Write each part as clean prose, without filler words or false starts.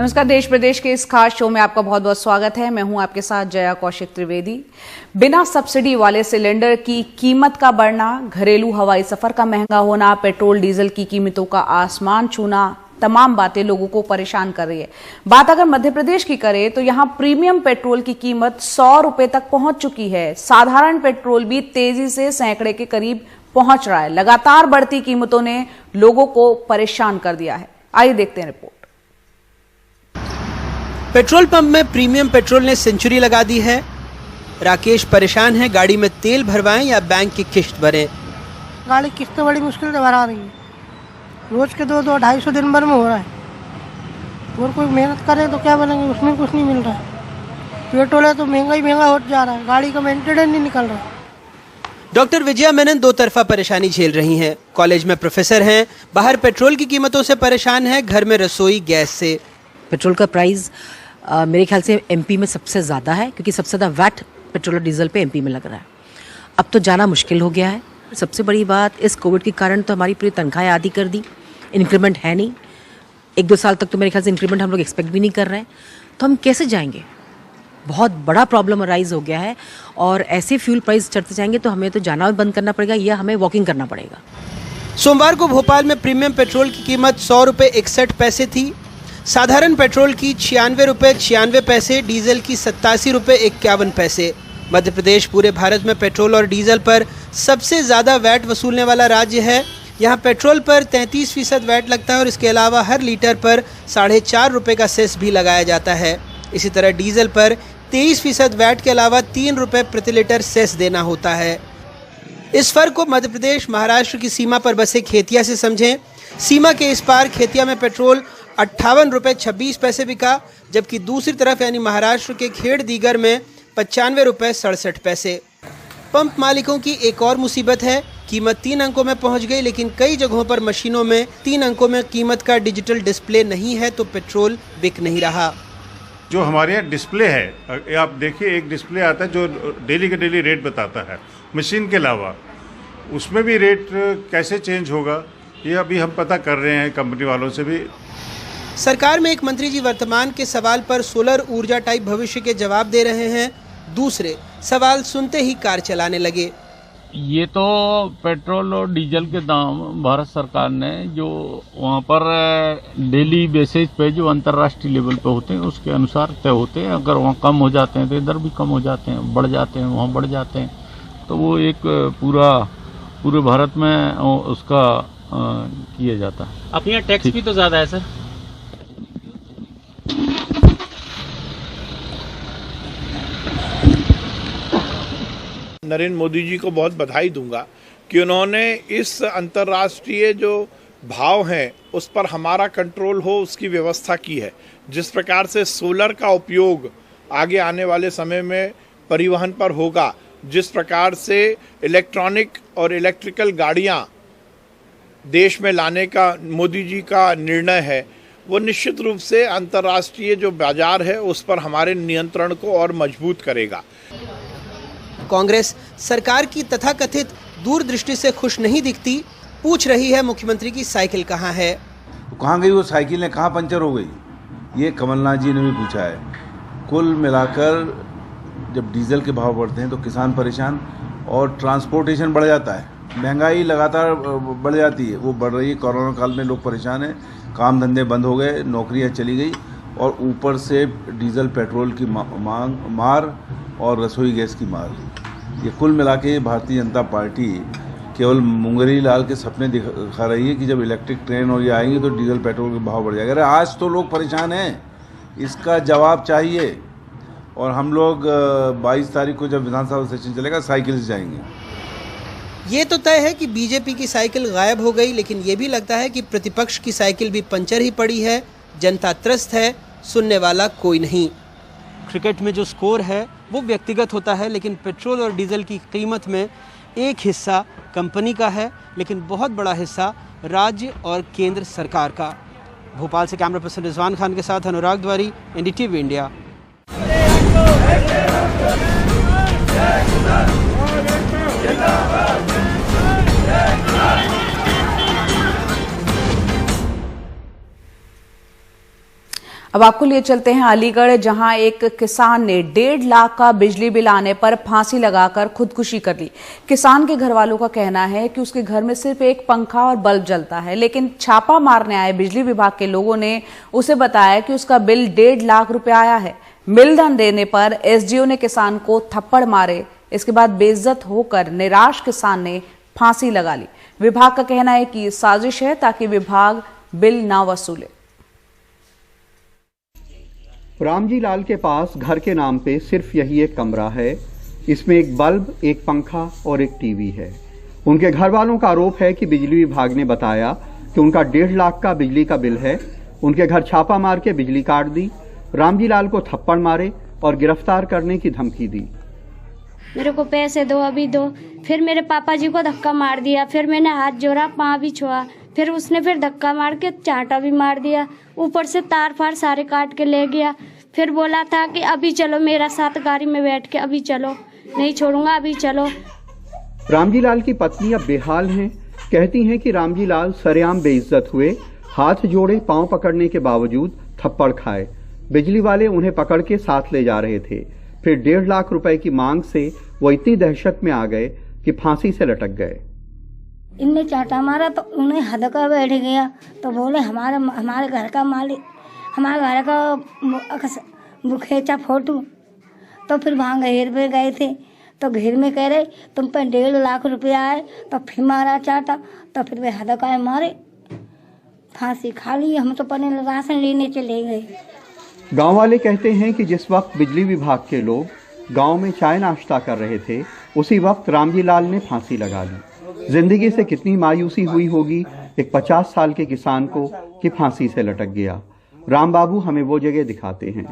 नमस्कार, देश प्रदेश के इस खास शो में आपका बहुत बहुत स्वागत है। मैं हूं आपके साथ जया कौशिक त्रिवेदी। बिना सब्सिडी वाले सिलेंडर की कीमत का बढ़ना, घरेलू हवाई सफर का महंगा होना, पेट्रोल डीजल की कीमतों का आसमान छूना, तमाम बातें लोगों को परेशान कर रही है। बात अगर मध्य प्रदेश की करें तो यहां प्रीमियम पेट्रोल की कीमत 100 रुपए तक पहुंच चुकी है। साधारण पेट्रोल भी तेजी से सैकड़े के करीब पहुंच रहा है। लगातार बढ़ती कीमतों ने लोगों को परेशान कर दिया है। आइए देखते हैं रिपोर्ट। पेट्रोल पंप में प्रीमियम पेट्रोल ने सेंचुरी लगा दी है। राकेश परेशान है, गाड़ी में तेल भरवाएं या बैंक की किश्त भरें। गाड़ी किस्त बड़ी मुश्किल से भरा रही है। रोज के 200-250 दिन भर में हो रहा है। और कोई मेहनत करे तो क्या बनेंगे, उसमें कुछ नहीं मिल रहा है। पेट्रोल है तो महंगा हो जा रहा है, गाड़ी का मेंटेनेंस नहीं निकल रहा है। डॉक्टर विजया मेनन दो तरफा परेशानी झेल रही हैं। कॉलेज में प्रोफेसर हैं, बाहर पेट्रोल की कीमतों से परेशान है, घर में रसोई गैस से। पेट्रोल का प्राइस मेरे ख्याल से एमपी में सबसे ज़्यादा है, क्योंकि सबसे ज़्यादा वैट पेट्रोल और डीजल पे एमपी में लग रहा है। अब तो जाना मुश्किल हो गया है। सबसे बड़ी बात, इस कोविड के कारण तो हमारी पूरी तनख्वाहें आधी कर दी, इंक्रीमेंट है नहीं। 1-2 साल तक तो मेरे ख्याल से इंक्रीमेंट हम लोग एक्सपेक्ट भी नहीं कर रहे हैं, तो हम कैसे जाएंगे? बहुत बड़ा प्रॉब्लम राइज हो गया है। और ऐसे फ्यूल प्राइस चढ़ते जाएंगे तो हमें तो जाना बंद करना पड़ेगा या हमें वॉकिंग करना पड़ेगा। सोमवार को भोपाल में प्रीमियम पेट्रोल की कीमत 100 रुपये 61 पैसे थी। साधारण पेट्रोल की 96 रुपये 96 पैसे, डीजल की 87 रुपये 51 पैसे। मध्य प्रदेश पूरे भारत में पेट्रोल और डीजल पर सबसे ज़्यादा वैट वसूलने वाला राज्य है। यहाँ पेट्रोल पर 33% वैट लगता है और इसके अलावा हर लीटर पर 4.5 रुपये का सेस भी लगाया जाता है। इसी तरह डीजल पर 23% वैट के अलावा 3 रुपये प्रति लीटर सेस देना होता है। इस फर्क को मध्य प्रदेश महाराष्ट्र की सीमा पर बसे खेतिया से समझें। सीमा के इस पार खेतिया में पेट्रोल 58 रुपये 26 पैसे बिका, जबकि दूसरी तरफ यानी महाराष्ट्र के खेड़ दीगर में 95 रुपये 67 पैसे। पंप मालिकों की एक और मुसीबत है, कीमत 3 अंकों में पहुंच गई, लेकिन कई जगहों पर मशीनों में 3 अंकों में कीमत का डिजिटल डिस्प्ले नहीं है, तो पेट्रोल बिक नहीं रहा। जो हमारे यहाँ डिस्प्ले है, आप देखिए, एक डिस्प्ले आता है जो डेली का डेली रेट बताता है। मशीन के अलावा उसमें भी रेट कैसे चेंज होगा, ये अभी हम पता कर रहे हैं कंपनी वालों से भी। सरकार में एक मंत्री जी वर्तमान के सवाल पर सोलर ऊर्जा टाइप भविष्य के जवाब दे रहे हैं, दूसरे सवाल सुनते ही कार चलाने लगे। ये तो पेट्रोल और डीजल के दाम भारत सरकार ने जो वहाँ पर डेली बेसिस पे जो अंतर्राष्ट्रीय लेवल पे होते हैं उसके अनुसार तय होते हैं। अगर वहाँ कम हो जाते हैं तो इधर भी कम हो जाते हैं, बढ़ जाते हैं वहाँ बढ़ जाते हैं। तो वो एक पूरे भारत में उसका किया जाता है। अपने यहाँ टैक्स भी तो ज़्यादा है सर। नरेंद्र मोदी जी को बहुत बधाई दूंगा कि उन्होंने इस अंतर्राष्ट्रीय जो भाव हैं उस पर हमारा कंट्रोल हो, उसकी व्यवस्था की है। जिस प्रकार से सोलर का उपयोग आगे आने वाले समय में परिवहन पर होगा, जिस प्रकार से इलेक्ट्रॉनिक और इलेक्ट्रिकल गाड़ियां देश में लाने का मोदी जी का निर्णय है, वो निश्चित रूप से अंतर्राष्ट्रीय जो बाजार है उस पर हमारे नियंत्रण को और मजबूत करेगा। कांग्रेस सरकार की तथाकथित दूरदृष्टि से खुश नहीं दिखती, पूछ रही है मुख्यमंत्री की साइकिल कहाँ है। कहाँ गई वो साइकिल, ने कहाँ पंचर हो गई, ये कमलनाथ जी ने भी पूछा है। कुल मिलाकर जब डीजल के भाव बढ़ते हैं तो किसान परेशान और ट्रांसपोर्टेशन बढ़ जाता है, महंगाई लगातार बढ़ जाती है, वो बढ़ रही है। कोरोना काल में लोग परेशान हैं, काम धंधे बंद हो गए, नौकरियां चली गई और ऊपर से डीजल पेट्रोल की मार और रसोई गैस की मार। ये कुल मिला के भारतीय जनता पार्टी केवल मुंगरी लाल के सपने दिखा रही है कि जब इलेक्ट्रिक ट्रेन और ये आएंगे तो डीजल पेट्रोल के भाव बढ़ जाएगा। अरे आज तो लोग परेशान हैं, इसका जवाब चाहिए। और हम लोग 22 तारीख को जब विधानसभा सेशन चलेगा साइकिल से जाएंगे। ये तो तय है कि बीजेपी की साइकिल गायब हो गई, लेकिन ये भी लगता है कि प्रतिपक्ष की साइकिल भी पंचर ही पड़ी है। जनता त्रस्त है, सुनने वाला कोई नहीं। क्रिकेट में जो स्कोर है वो व्यक्तिगत होता है, लेकिन पेट्रोल और डीजल की कीमत में एक हिस्सा कंपनी का है, लेकिन बहुत बड़ा हिस्सा राज्य और केंद्र सरकार का। भोपाल से कैमरा पर्सन रिजवान खान के साथ अनुराग द्वारी, एनडीटीवी इंडिया। अब आपको लिए चलते हैं अलीगढ़, जहां एक किसान ने 1.5 लाख का बिजली बिल आने पर फांसी लगाकर खुदकुशी कर ली। किसान के घर वालों का कहना है कि उसके घर में सिर्फ एक पंखा और बल्ब जलता है, लेकिन छापा मारने आए बिजली विभाग के लोगों ने उसे बताया कि उसका बिल 1.5 लाख रुपए आया है। बिल न देने पर एसडीओ ने किसान को थप्पड़ मारे। इसके बाद बेइज्जत होकर निराश किसान ने फांसी लगा ली। विभाग का कहना है कि साजिश है ताकि विभाग बिल ना वसूले। रामजी लाल के पास घर के नाम पे सिर्फ यही एक कमरा है। इसमें एक बल्ब, एक पंखा और एक टीवी है। उनके घर वालों का आरोप है कि बिजली विभाग ने बताया कि उनका 1.5 लाख का बिजली का बिल है। उनके घर छापा मार के बिजली काट दी, रामजी लाल को थप्पड़ मारे और गिरफ्तार करने की धमकी दी। मेरे को पैसे दो, अभी दो। फिर मेरे पापा जी को धक्का मार दिया। फिर मैंने हाथ जोड़ा, पाँव भी छुआ। फिर उसने फिर धक्का मार के चांटा भी मार दिया। ऊपर से तार फार सारे काट के ले गया। फिर बोला था कि अभी चलो मेरा साथ गाड़ी में बैठ के, अभी चलो, नहीं छोड़ूंगा, अभी चलो। रामजी लाल की पत्नी अब बेहाल हैं। कहती हैं कि रामजी लाल सरेआम बेइज्जत हुए, हाथ जोड़े, पांव पकड़ने के बावजूद थप्पड़ खाए। बिजली वाले उन्हें पकड़ के साथ ले जा रहे थे। फिर 1.5 लाख रुपए की मांग से वो इतनी दहशत में आ गए कि फांसी से लटक गए। इनने चाटा मारा तो उन्हें हदका बैठ गया। तो बोले हमारे घर का मालिक, हमारे घर का खींचा फोटो। तो फिर वहाँ घेर पे गए थे। तो घेर में कह रहे तुम पे 1.5 लाख रुपया आए। तो फिर मारा चाटा। तो फिर वे हदका मारे, फांसी खा ली। हम तो पहले राशन लेने चले गए। गांव वाले कहते हैं कि जिस वक्त बिजली विभाग के लोग गांव में चाय नाश्ता कर रहे थे, उसी वक्त रामजी लाल ने फांसी लगा ली। जिंदगी से कितनी मायूसी हुई होगी एक 50 साल के किसान को कि फांसी से लटक गया। राम बाबू हमें वो जगह दिखाते हैं।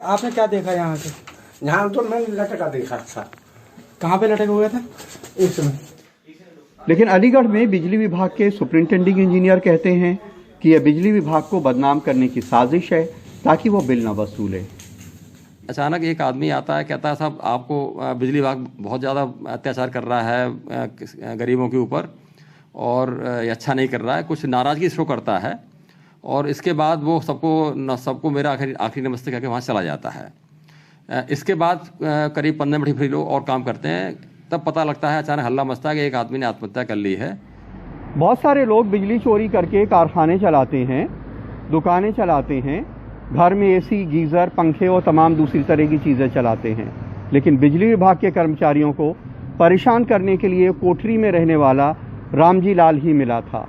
आपने क्या देखा यहाँ पे? यहाँ तो मैं लटका देखा था। कहाँ पे लटका हुआ था? इसमें। लेकिन अलीगढ़ में बिजली विभाग के सुपरिंटेंडिंग इंजीनियर कहते हैं कि यह बिजली विभाग को बदनाम करने की साजिश है ताकि वो बिल न वसूले। अचानक एक आदमी आता है, कहता है साहब आपको बिजली विभाग बहुत ज़्यादा अत्याचार कर रहा है गरीबों के ऊपर और ये अच्छा नहीं कर रहा है, कुछ नाराज़गी शो करता है। और इसके बाद वो सबको मेरा आखिरी नमस्ते करके वहाँ चला जाता है। इसके बाद करीब 15 मिनट फिर लोग और काम करते हैं। तब पता लगता है अचानक हल्ला मचता है कि एक आदमी ने आत्महत्या कर ली है। बहुत सारे लोग बिजली चोरी करके कारखाने चलाते हैं, दुकानें चलाते हैं, घर में एसी, गीजर, पंखे और तमाम दूसरी तरह की चीज़ें चलाते हैं। लेकिन बिजली विभाग के कर्मचारियों को परेशान करने के लिए कोठरी में रहने वाला रामजी लाल ही मिला था।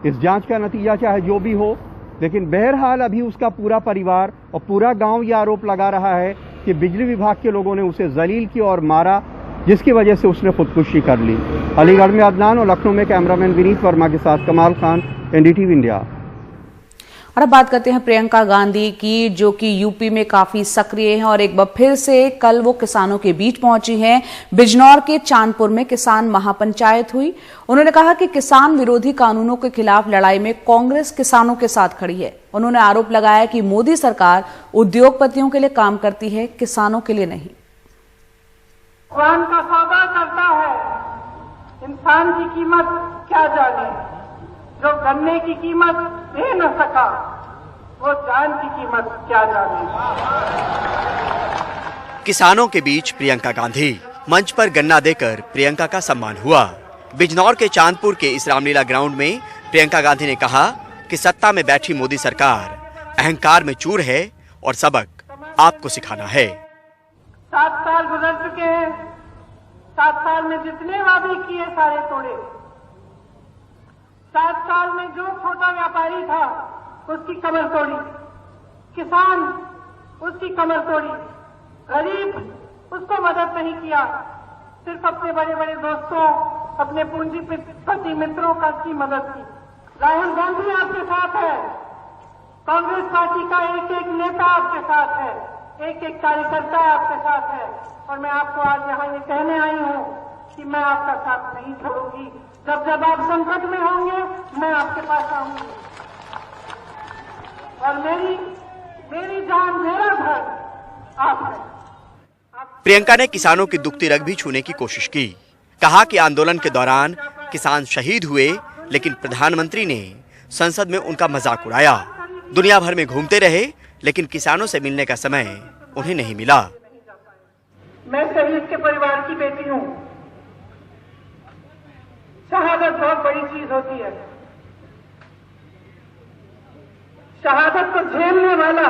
इस जांच का नतीजा चाहे जो भी हो, लेकिन बहरहाल अभी उसका पूरा परिवार और पूरा गांव ये आरोप लगा रहा है कि बिजली विभाग के लोगों ने उसे जलील किया और मारा, जिसकी वजह से उसने खुदकुशी कर ली। अलीगढ़ में अदनान और लखनऊ में कैमरामैन विनीत वर्मा के साथ कमाल खान, एनडीटीवी इंडिया। और अब बात करते हैं प्रियंका गांधी की, जो कि यूपी में काफी सक्रिय हैं और एक बार फिर से कल वो किसानों के बीच पहुंची हैं। बिजनौर के चांदपुर में किसान महापंचायत हुई। उन्होंने कहा कि किसान विरोधी कानूनों के खिलाफ लड़ाई में कांग्रेस किसानों के साथ खड़ी है। उन्होंने आरोप लगाया कि मोदी सरकार उद्योगपतियों के लिए काम करती है, किसानों के लिए नहीं। भगवान का सौदा करता है, इंसान की कीमत क्या जाने। जो गन्ने की कीमत दे न सका, वो जान की कीमत क्या जाने। किसानों के बीच प्रियंका गांधी, मंच पर गन्ना देकर प्रियंका का सम्मान हुआ। बिजनौर के चांदपुर के इस रामलीला ग्राउंड में प्रियंका गांधी ने कहा कि सत्ता में बैठी मोदी सरकार अहंकार में चूर है और सबक आपको सिखाना है। 7 साल गुजर चुके हैं। 7 साल में जितने वादे किए सारे तोड़े। 7 साल में जो छोटा व्यापारी था उसकी कमर तोड़ी, किसान उसकी कमर तोड़ी, गरीब उसको मदद नहीं किया। सिर्फ अपने बड़े बड़े दोस्तों, अपने पूंजीपति मित्रों का की मदद की। राहुल गांधी आपके साथ है, कांग्रेस पार्टी का एक एक नेता आपके साथ है, एक एक कार्यकर्ता आपके साथ है। और मैं आपको आज यहाँ ये कहने आई हूँ कि मैं आपका साथ नहीं छोड़ूंगी। जब जब आप संकट में होंगे, मैं आपके पास आऊंगी। और मेरी जान, मेरा घर आप है। प्रियंका ने किसानों की दुखती रग भी छूने की कोशिश की। कहा कि आंदोलन के दौरान किसान शहीद हुए, लेकिन प्रधानमंत्री ने संसद में उनका मजाक उड़ाया। दुनिया भर में घूमते रहे, लेकिन किसानों से मिलने का समय उन्हें नहीं मिला। मैं शहीद के परिवार की बेटी हूँ। शहादत बहुत बड़ी चीज होती है। शहादत को झेलने वाला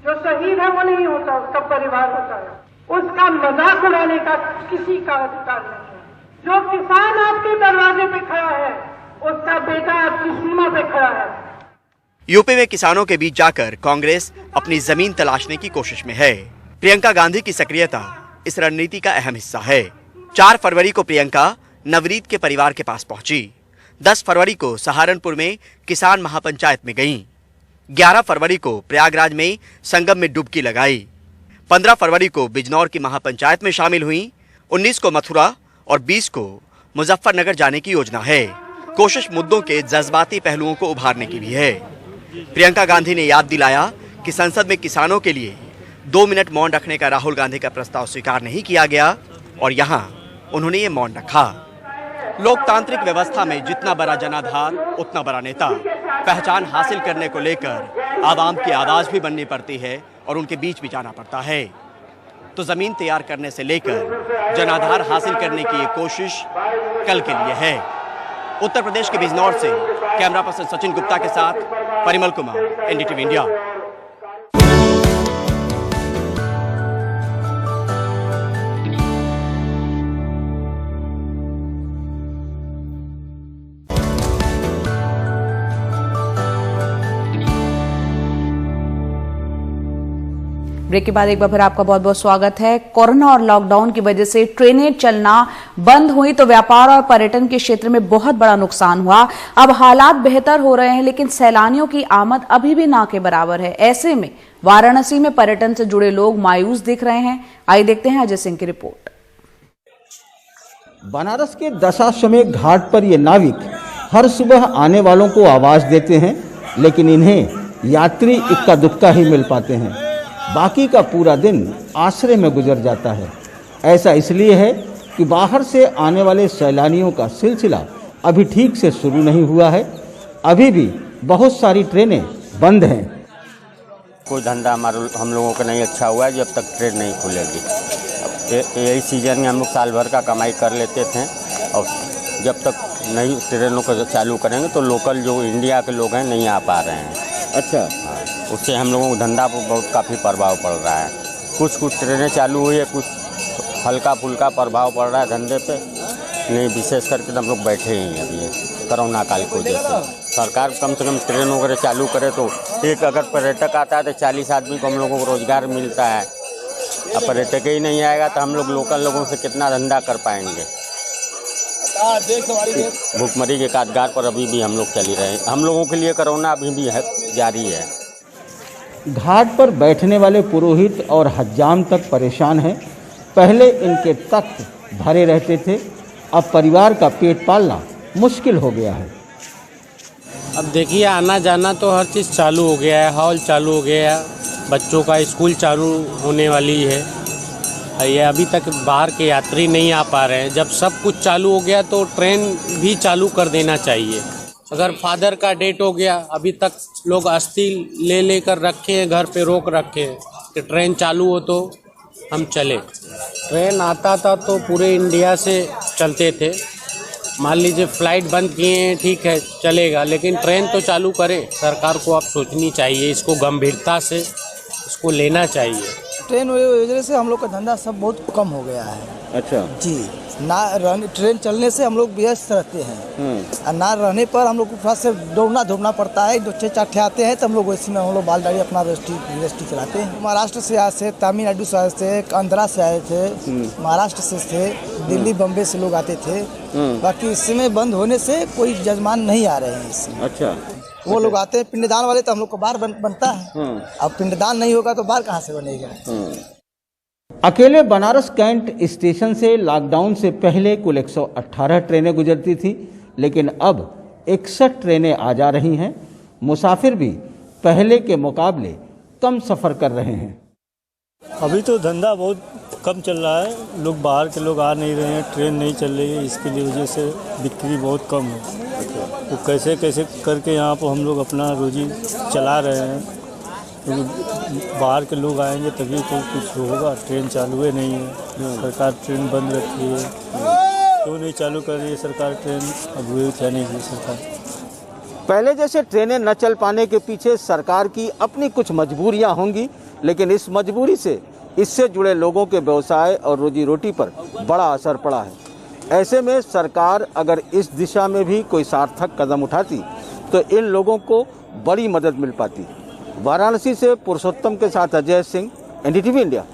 जो शहीद है वो नहीं होता, उसका परिवार होता है। उसका मजाक उड़ाने का किसी का अधिकार नहीं है। जो किसान आपके दरवाजे पे खड़ा है, उसका बेटा आपकी सीमा पे खड़ा है। यूपी में किसानों के बीच जाकर कांग्रेस अपनी जमीन तलाशने की कोशिश में है। प्रियंका गांधी की सक्रियता इस रणनीति का अहम हिस्सा है। 4 फरवरी को प्रियंका नवरीत के परिवार के पास पहुंची। 10 फरवरी को सहारनपुर में किसान महापंचायत में गईं। 11 फरवरी को प्रयागराज में संगम में डुबकी लगाई। 15 फरवरी को बिजनौर की महापंचायत में शामिल हुई। 19 को मथुरा और 20 को मुजफ्फरनगर जाने की योजना है। कोशिश मुद्दों के जज्बाती पहलुओं को उभारने की भी है। प्रियंका गांधी ने याद दिलाया कि संसद में किसानों के लिए 2 मिनट मौन रखने का राहुल गांधी का प्रस्ताव स्वीकार नहीं किया गया और यहां उन्होंने ये मौन रखा। लोकतांत्रिक व्यवस्था में जितना बड़ा जनाधार उतना बड़ा नेता। पहचान हासिल करने को लेकर आवाम की आवाज भी बननी पड़ती है और उनके बीच भी जाना पड़ता है। तो जमीन तैयार करने से लेकर जनाधार हासिल करने की ये कोशिश कल के लिए है। उत्तर प्रदेश के बिजनौर से कैमरा पर्सन सचिन गुप्ता के साथ Parimal Kumar, NDTV India. Break के बाद एक बार फिर आपका बहुत बहुत स्वागत है। कोरोना और लॉकडाउन की वजह से ट्रेनें चलना बंद हुई तो व्यापार और पर्यटन के क्षेत्र में बहुत बड़ा नुकसान हुआ। अब हालात बेहतर हो रहे हैं, लेकिन सैलानियों की आमद अभी भी ना के बराबर है। ऐसे में वाराणसी में पर्यटन से जुड़े लोग मायूस दिख रहे हैं। आइए देखते हैं अजय सिंह की रिपोर्ट। बनारस के दशाश्वमेध घाट पर ये नाविक हर सुबह आने वालों को आवाज देते हैं, लेकिन इन्हें यात्री इक्का दुक्का ही मिल पाते हैं। बाकी का पूरा दिन आश्रय में गुजर जाता है। ऐसा इसलिए है कि बाहर से आने वाले सैलानियों का सिलसिला अभी ठीक से शुरू नहीं हुआ है। अभी भी बहुत सारी ट्रेनें बंद हैं। कोई धंधा हम लोगों का नहीं अच्छा हुआ है जब तक ट्रेन नहीं खुलेगी। यही सीजन में हम लोग साल भर का कमाई कर लेते थे और जब तक नई ट्रेनों को चालू करेंगे तो लोकल जो इंडिया के लोग हैं नहीं आ पा रहे हैं। अच्छा, उससे हम लोगों को धंधा पर बहुत काफ़ी प्रभाव पड़ रहा है। कुछ ट्रेनें चालू हुई है, कुछ हल्का फुल्का प्रभाव पड़ रहा है धंधे पे। नहीं, विशेष करके हम लोग बैठे ही हैं अभी कोरोना काल की वजह से। सरकार कम से कम ट्रेन वगैरह चालू करे तो एक अगर पर्यटक आता है तो 40 आदमी को हम लोगों को रोजगार मिलता है। अब पर्यटक ही नहीं आएगा तो हम लोग लोकल लोगों से कितना धंधा कर पाएंगे। भूखमरी के काटगार पर अभी भी हम लोग चल ही रहे हैं। हम लोगों के लिए कोरोना अभी भी है, जारी है। घाट पर बैठने वाले पुरोहित और हज्जाम तक परेशान हैं। पहले इनके तख्त भरे रहते थे, अब परिवार का पेट पालना मुश्किल हो गया है। अब देखिए, आना जाना तो हर चीज़ चालू हो गया है, हॉल चालू हो गया है, बच्चों का स्कूल चालू होने वाली है। ये अभी तक बाहर के यात्री नहीं आ पा रहे हैं। जब सब कुछ चालू हो गया तो ट्रेन भी चालू कर देना चाहिए। अगर फादर का डेट हो गया, अभी तक लोग अस्थि लेकर रखे हैं, घर पे रोक रखे हैं कि ट्रेन चालू हो तो हम चले। ट्रेन आता था तो पूरे इंडिया से चलते थे। मान लीजिए फ्लाइट बंद किए हैं, ठीक है चलेगा, लेकिन ट्रेन तो चालू करे। सरकार को अब सोचनी चाहिए, इसको गंभीरता से इसको लेना चाहिए। ट्रेन वजह से हम लोग का धंधा सब बहुत कम हो गया है। अच्छा जी, ना ट्रेन चलने से हम लोग व्यस्त रहते हैं और ना रहने पर हम लोग को थोड़ा से दौड़ना धूपना पड़ता है। 2-4 आते हैं तो हम लोग वैसे में हम लोग बाल दाढ़ी अपना रेस्टी चलाते हैं। महाराष्ट्र से आए थे, तमिलनाडु से आए थे, आंध्रा से आए थे, महाराष्ट्र से थे, दिल्ली बम्बे से लोग आते थे। बाकी इस समय बंद होने से कोई जजमान नहीं आ रहे हैं इसमें। अच्छा, वो लोग आते हैं पिंडदान वाले, तो हम लोग को बार बनता है। अब पिंडदान नहीं होगा तो बार कहाँ से बनेगा। अकेले बनारस कैंट स्टेशन से लॉकडाउन से पहले कुल 118 ट्रेनें गुजरती थी, लेकिन अब 61 ट्रेनें आ जा रही हैं। मुसाफिर भी पहले के मुकाबले कम सफ़र कर रहे हैं। अभी तो धंधा बहुत कम चल रहा है, लोग बाहर के लोग आ नहीं रहे हैं, ट्रेन नहीं चल रही है, इसकी वजह से बिक्री बहुत कम है। तो कैसे कैसे करके यहाँ पर हम लोग अपना रोजी चला रहे हैं। क्योंकि बाहर के लोग आएंगे तभी तो कुछ होगा। ट्रेन चालू है नहीं है, सरकार ट्रेन बंद रखी है, क्यों नहीं चालू कर रही है सरकार ट्रेन? अब हुए क्या नहीं हुई सरकार। पहले जैसे ट्रेनें न चल पाने के पीछे सरकार की अपनी कुछ मजबूरियां होंगी, लेकिन इस मजबूरी से इससे जुड़े लोगों के व्यवसाय और रोजी रोटी पर बड़ा असर पड़ा है। ऐसे में सरकार अगर इस दिशा में भी कोई सार्थक कदम उठाती तो इन लोगों को बड़ी मदद मिल पाती। वाराणसी से पुरुषोत्तम के साथ अजय सिंह, NDTV इंडिया।